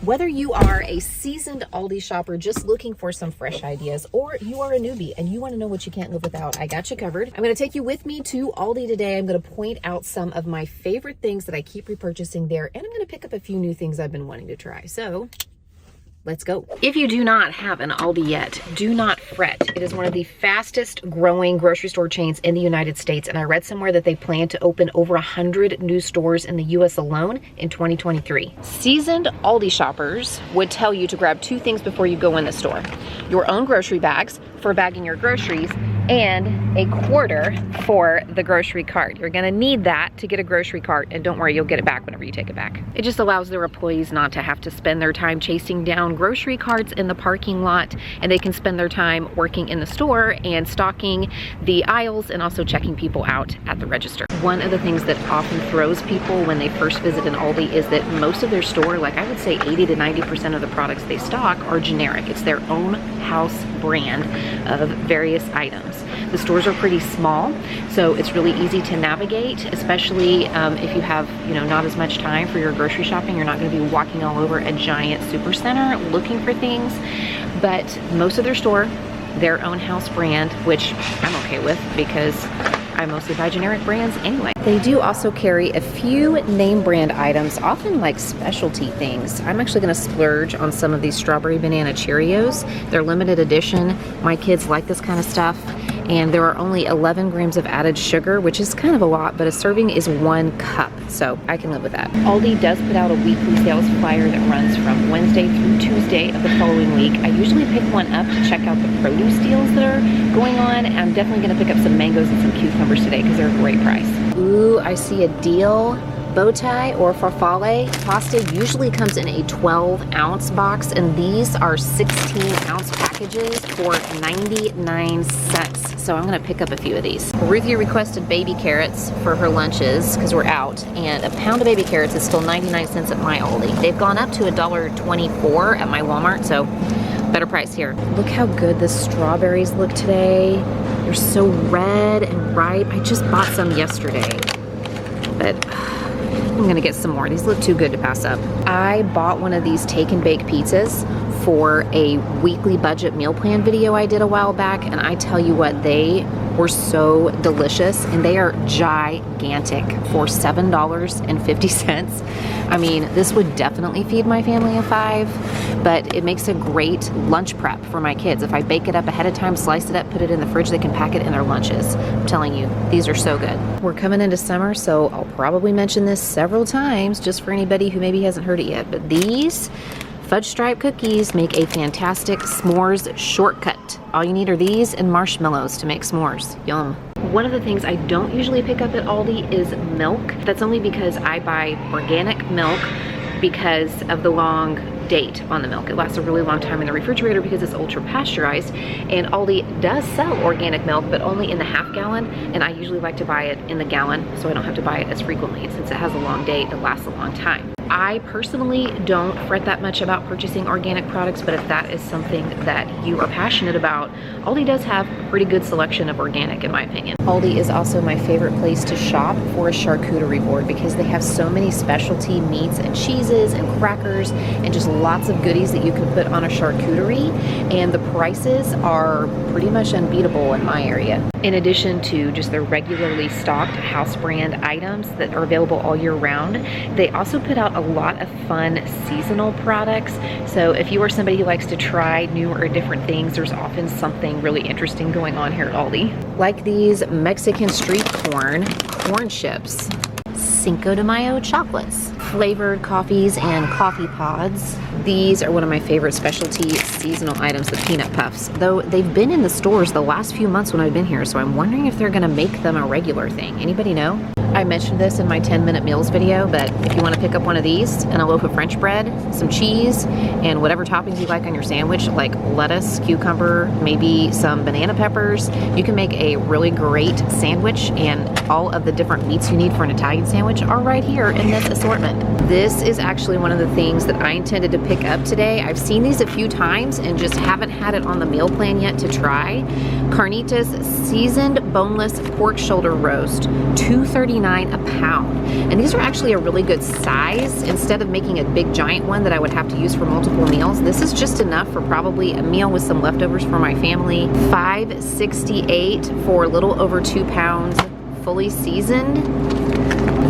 Whether you are a seasoned Aldi shopper just looking for some fresh ideas, or you are a newbie and you want to know what you can't live without, I got you covered. I'm going to take you with me to Aldi today. I'm going to point out some of my favorite things that I keep repurchasing there, and I'm going to pick up a few new things I've been wanting to try. So let's go. If you do not have an Aldi yet, do not fret. It is one of the fastest growing grocery store chains in the United States, and I read somewhere that they plan to open over 100 new stores in the US alone in 2023. Seasoned Aldi shoppers would tell you to grab two things before you go in the store. Your own grocery bags for bagging your groceries, and a quarter for the grocery cart. You're gonna need that to get a grocery cart, and don't worry, you'll get it back whenever you take it back. It just allows their employees not to have to spend their time chasing down grocery carts in the parking lot, and they can spend their time working in the store and stocking the aisles and also checking people out at the register. One of the things that often throws people when they first visit an Aldi is that most of their store, like I would say 80 to 90% of the products they stock are generic. It's their own house brand of various items. The stores are pretty small, so it's really easy to navigate, especially if you have, not as much time for your grocery shopping. You're not going to be walking all over a giant super center looking for things. But most of their store, their own house brand, which I'm okay with because I mostly buy generic brands anyway. They do also carry a few name brand items, often like specialty things. I'm actually gonna splurge on some of these strawberry banana Cheerios. They're limited edition. My kids like this kind of stuff. And there are only 11 grams of added sugar, which is kind of a lot, but a serving is 1 cup, so I can live with that. Aldi does put out a weekly sales flyer that runs from Wednesday through Tuesday of the following week. I usually pick one up to check out the produce deals that are going on. I'm definitely gonna pick up some mangoes and some cucumbers today because they're a great price. Ooh, I see a deal. Bow tie or farfalle pasta usually comes in a 12-ounce box, and these are 16-ounce packages for 99 cents. So I'm gonna pick up a few of these. Ruthie requested baby carrots for her lunches because we're out, and a pound of baby carrots is still 99 cents at my Aldi. They've gone up to $1.24 at my Walmart, so better price here. Look how good the strawberries look today. They're so red and ripe. I just bought some yesterday, but I'm gonna get some more. These look too good to pass up. I bought one of these take and bake pizzas for a weekly budget meal plan video I did a while back, and I tell you what, they were so delicious, and they are gigantic for $7.50. I mean, this would definitely feed my family of 5, but it makes a great lunch prep for my kids. If I bake it up ahead of time, slice it up, put it in the fridge, they can pack it in their lunches. I'm telling you, these are so good. We're coming into summer, so I'll probably mention this several times just for anybody who maybe hasn't heard it yet, but these fudge stripe cookies make a fantastic s'mores shortcut. All you need are these and marshmallows to make s'mores. Yum. One of the things I don't usually pick up at Aldi is milk. That's only because I buy organic milk because of the long date on the milk. It lasts a really long time in the refrigerator because it's ultra pasteurized, and Aldi does sell organic milk, but only in the half gallon, and I usually like to buy it in the gallon so I don't have to buy it as frequently. Since it has a long date, it lasts a long time. I personally don't fret that much about purchasing organic products, but if that is something that you are passionate about, Aldi does have a pretty good selection of organic in my opinion. Aldi is also my favorite place to shop for a charcuterie board because they have so many specialty meats and cheeses and crackers and just lots of goodies that you can put on a charcuterie, and the prices are pretty much unbeatable in my area. In addition to just their regularly stocked house brand items that are available all year round, they also put out a lot of fun seasonal products. So if you are somebody who likes to try new or different things, there's often something really interesting going on here at Aldi. Like these Mexican street corn chips, Cinco de Mayo chocolates, flavored coffees and coffee pods. These are one of my favorite specialty seasonal items, the peanut puffs. Though they've been in the stores the last few months when I've been here, so I'm wondering if they're gonna make them a regular thing. Anybody know? I mentioned this in my 10-minute meals video, but if you want to pick up one of these and a loaf of French bread, some cheese, and whatever toppings you like on your sandwich, like lettuce, cucumber, maybe some banana peppers, you can make a really great sandwich, and all of the different meats you need for an Italian sandwich are right here in this assortment. This is actually one of the things that I intended to pick up today. I've seen these a few times and just haven't had it on the meal plan yet to try. Carnitas seasoned boneless pork shoulder roast, $2.39 $4.99 a pound. And these are actually a really good size. Instead of making a big giant one that I would have to use for multiple meals, this is just enough for probably a meal with some leftovers for my family. $5.68 for a little over 2 pounds, fully seasoned.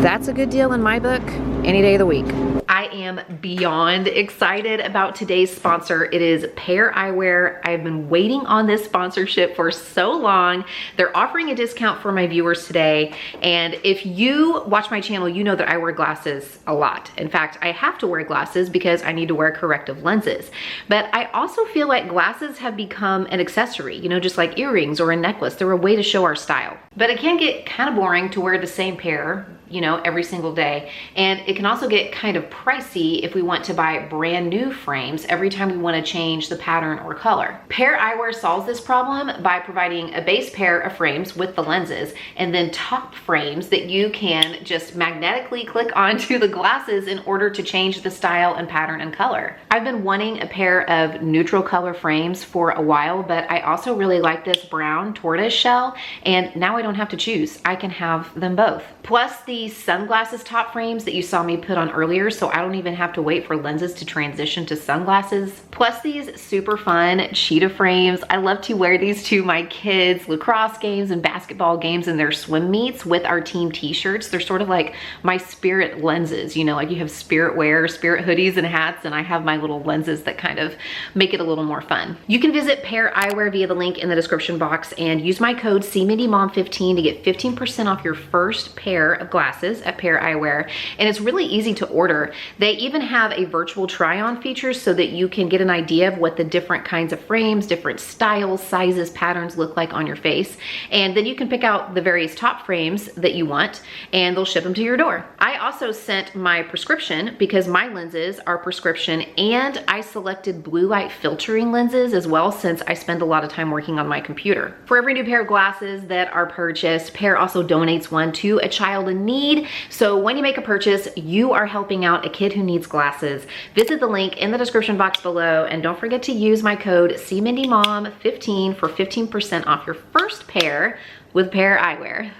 That's a good deal in my book, any day of the week. I am beyond excited about today's sponsor. It is Pair Eyewear. I've been waiting on this sponsorship for so long. They're offering a discount for my viewers today. And if you watch my channel, you know that I wear glasses a lot. In fact, I have to wear glasses because I need to wear corrective lenses. But I also feel like glasses have become an accessory, you know, just like earrings or a necklace. They're a way to show our style. But it can get kind of boring to wear the same pair, you know, every single day. And it can also get kind of pricey if we want to buy brand new frames every time we want to change the pattern or color. Pair Eyewear solves this problem by providing a base pair of frames with the lenses and then top frames that you can just magnetically click onto the glasses in order to change the style and pattern and color. I've been wanting a pair of neutral color frames for a while, but I also really like this brown tortoise shell, and now I don't have to choose. I can have them both. Plus the sunglasses top frames that you saw me put on earlier, so I don't even have to wait for lenses to transition to sunglasses. Plus these super fun cheetah frames. I love to wear these to my kids' lacrosse games and basketball games and their swim meets with our team t-shirts. They're sort of like my spirit lenses, you know, like you have spirit wear, spirit hoodies and hats, and I have my little lenses that kind of make it a little more fun. You can visit Pair Eyewear via the link in the description box and use my code CMindyMom15 to get 15% off your first pair of glasses at Pair Eyewear. And it's really easy to order. They even have a virtual try-on feature so that you can get an idea of what the different kinds of frames, different styles, sizes, patterns look like on your face. And then you can pick out the various top frames that you want and they'll ship them to your door. I also sent my prescription because my lenses are prescription, and I selected blue light filtering lenses as well since I spend a lot of time working on my computer. For every new pair of glasses that are purchased, Pair also donates one to a child in need. So when you make a purchase, you are helping out a kid who needs glasses. Visit the link in the description box below and don't forget to use my code CMindyMom15 for 15% off your first pair with Pair Eyewear.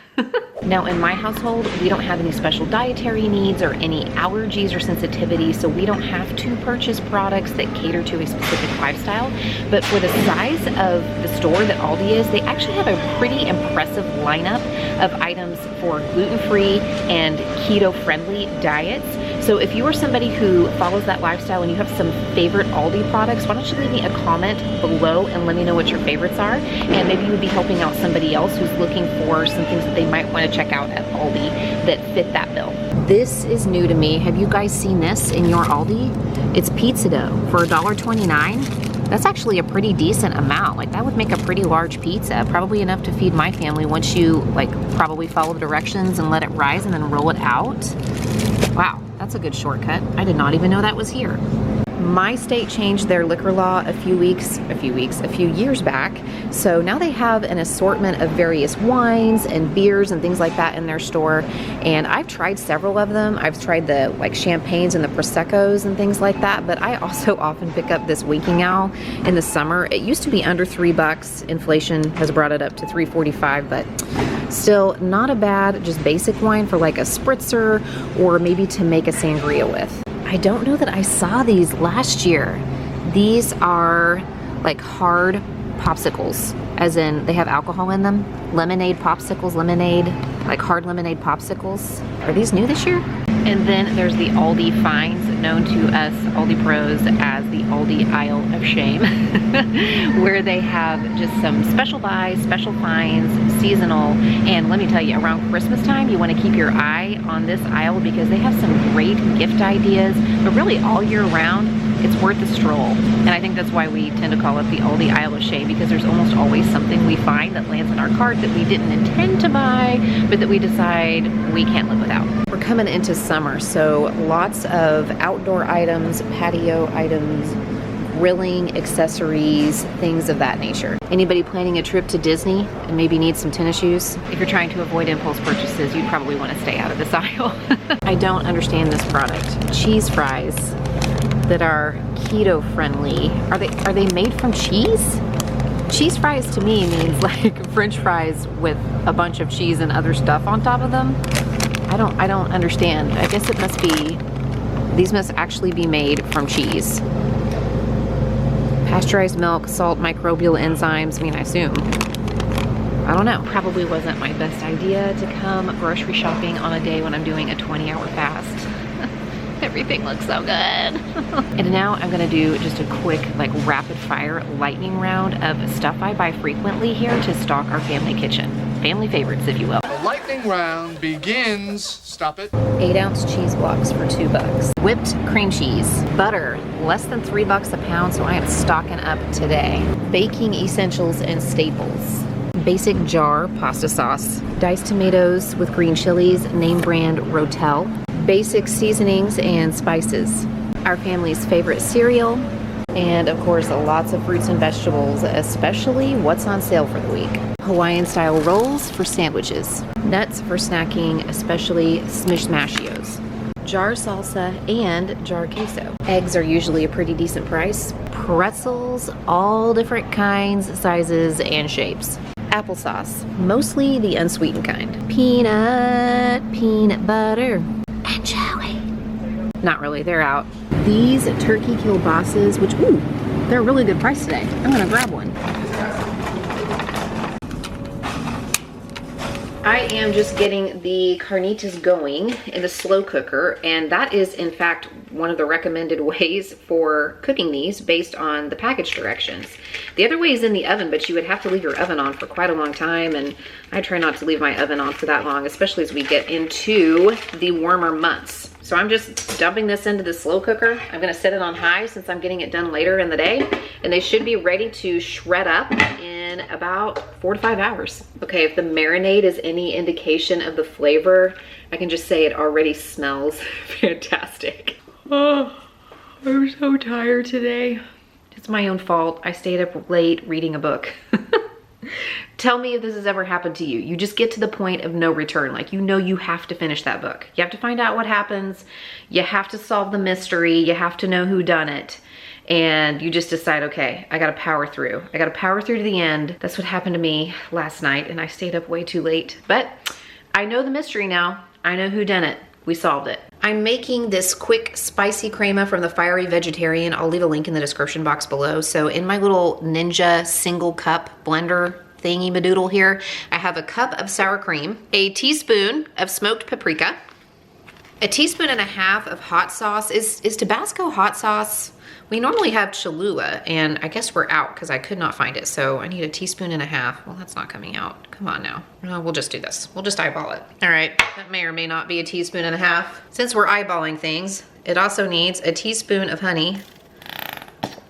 Now in my household, we don't have any special dietary needs or any allergies or sensitivities, so we don't have to purchase products that cater to a specific lifestyle. But for the size of the store that Aldi is, they actually have a pretty impressive lineup of items for gluten-free and keto-friendly diets. So if you are somebody who follows that lifestyle and you have some favorite Aldi products, why don't you leave me a comment below and let me know what your favorites are, and maybe you would be helping out somebody else who's looking for some things that they might want to check out at Aldi that fit that bill. This is new to me. Have you guys seen this in your Aldi? It's pizza dough for $1.29. That's actually a pretty decent amount. Like that would make a pretty large pizza, probably enough to feed my family once you like probably follow the directions and let it rise and then roll it out. Wow, that's a good shortcut. I did not even know that was here. My state changed their liquor law a few years back. So now they have an assortment of various wines and beers and things like that in their store. And I've tried several of them. I've tried the like champagnes and the Prosecco's and things like that. But I also often pick up this Winking Owl in the summer. It used to be under $3. Inflation has brought it up to $3.45, but still not a bad, just basic wine for like a spritzer or maybe to make a sangria with. I don't know that I saw these last year. These are like hard popsicles, as in they have alcohol in them. Lemonade popsicles, like hard lemonade popsicles. Are these new this year? And then there's the Aldi finds, known to us Aldi pros as the Aldi aisle of shame, where they have just some special buys, special finds, seasonal. And let me tell you, around Christmas time, you want to keep your eye on this aisle because they have some great gift ideas, but really all year round, it's worth a stroll. And I think that's why we tend to call it the Aldi aisle of shame, because there's almost always something we find that lands in our cart that we didn't intend to buy, but that we decide we can't live without. We're coming into summer, so lots of outdoor items, patio items, grilling accessories, things of that nature. Anybody planning a trip to Disney and maybe need some tennis shoes? If you're trying to avoid impulse purchases, you'd probably want to stay out of this aisle. I don't understand this product. Cheese fries that are keto friendly. Are they made from cheese? Cheese fries to me means like French fries with a bunch of cheese and other stuff on top of them. I don't understand. I guess it must be, these must actually be made from cheese. Pasteurized milk, salt, microbial enzymes, I mean, I assume. I don't know. Probably wasn't my best idea to come grocery shopping on a day when I'm doing a 20-hour fast. Everything looks so good. And now I'm gonna do just a quick, like, rapid fire lightning round of stuff I buy frequently here to stock our family kitchen. Family favorites, if you will. The lightning round begins. Stop it. 8-ounce cheese blocks for $2. Whipped cream cheese. Butter, less than $3 a pound, so I am stocking up today. Baking essentials and staples. Basic jar pasta sauce. Diced tomatoes with green chilies, name brand Rotel. Basic seasonings and spices. Our family's favorite cereal. And of course, lots of fruits and vegetables, especially what's on sale for the week. Hawaiian style rolls for sandwiches. Nuts for snacking, especially smishmashios. Jar salsa and jar queso. Eggs are usually a pretty decent price. Pretzels, all different kinds, sizes, and shapes. Applesauce, mostly the unsweetened kind. Peanut butter, and jelly. Not really, they're out. These turkey kielbases, which, ooh, they're a really good price today. I'm gonna grab one. I am just getting the carnitas going in the slow cooker, and that is in fact one of the recommended ways for cooking these based on the package directions. The other way is in the oven, but you would have to leave your oven on for quite a long time, and I try not to leave my oven on for that long, especially as we get into the warmer months. So I'm just dumping this into the slow cooker. I'm gonna set it on high since I'm getting it done later in the day, and they should be ready to shred up in about 4 to 5 hours. Okay, if the marinade is any indication of the flavor, I can just say it already smells fantastic. Oh, I'm so tired today. It's my own fault. I stayed up late reading a book. Tell me if this has ever happened to you. You just get to the point of no return. Like, you know you have to finish that book. You have to find out what happens. You have to solve the mystery. You have to know who done it. And you just decide, okay, I gotta power through. I gotta power through to the end. That's what happened to me last night, and I stayed up way too late. But I know the mystery now. I know who done it. We solved it. I'm making this quick spicy crema from the Fiery Vegetarian. I'll leave a link in the description box below. So in my little Ninja single cup blender thingy madoodle here, I have a cup of sour cream, a teaspoon of smoked paprika, a teaspoon and a half of hot sauce. Is Tabasco hot sauce? We normally have Cholula, and I guess we're out because I could not find it. So I need a teaspoon and a half. Well, that's not coming out. Come on now. No, we'll just do this. We'll just eyeball it. All right, that may or may not be a teaspoon and a half. Since we're eyeballing things, it also needs a teaspoon of honey.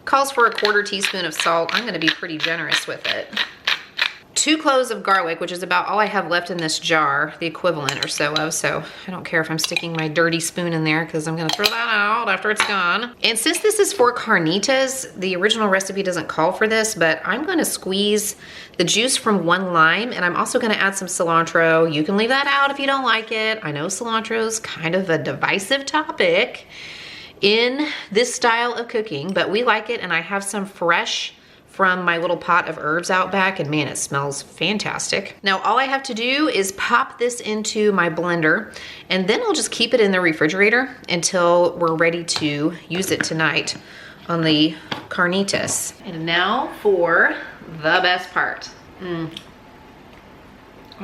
Calls for a 1/4 teaspoon of salt. I'm gonna be pretty generous with it. 2 cloves of garlic, which is about all I have left in this jar, the equivalent or so of, so I don't care if I'm sticking my dirty spoon in there because I'm gonna throw that out after it's gone. And since this is for carnitas, the original recipe doesn't call for this, but I'm gonna squeeze the juice from 1 lime, and I'm also gonna add some cilantro. You can leave that out if you don't like it. I know cilantro's kind of a divisive topic in this style of cooking, but we like it, and I have some fresh from my little pot of herbs out back, and man, it smells fantastic. Now, all I have to do is pop this into my blender, and then I'll just keep it in the refrigerator until we're ready to use it tonight on the carnitas. And now for the best part. Oh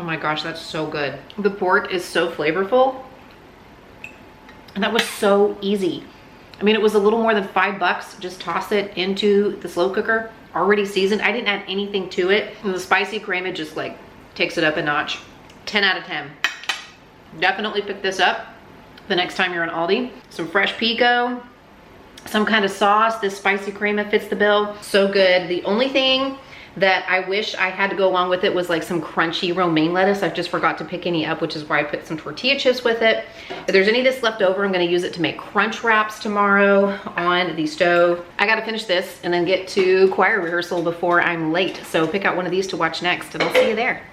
my gosh, that's so good. The pork is so flavorful, and that was so easy. I mean, it was a little more than $5. Just toss it into the slow cooker, already seasoned. I didn't add anything to it. And the spicy crema just like takes it up a notch. 10 out of 10. Definitely pick this up the next time you're in Aldi. Some fresh pico, some kind of sauce. This spicy crema fits the bill. So good. The only thing that I wish I had to go along with it was like some crunchy romaine lettuce. I just forgot to pick any up, which is why I put some tortilla chips with it. If there's any that's left over, I'm gonna use it to make crunch wraps tomorrow on the stove. I gotta finish this and then get to choir rehearsal before I'm late. So pick out one of these to watch next, and I'll see you there.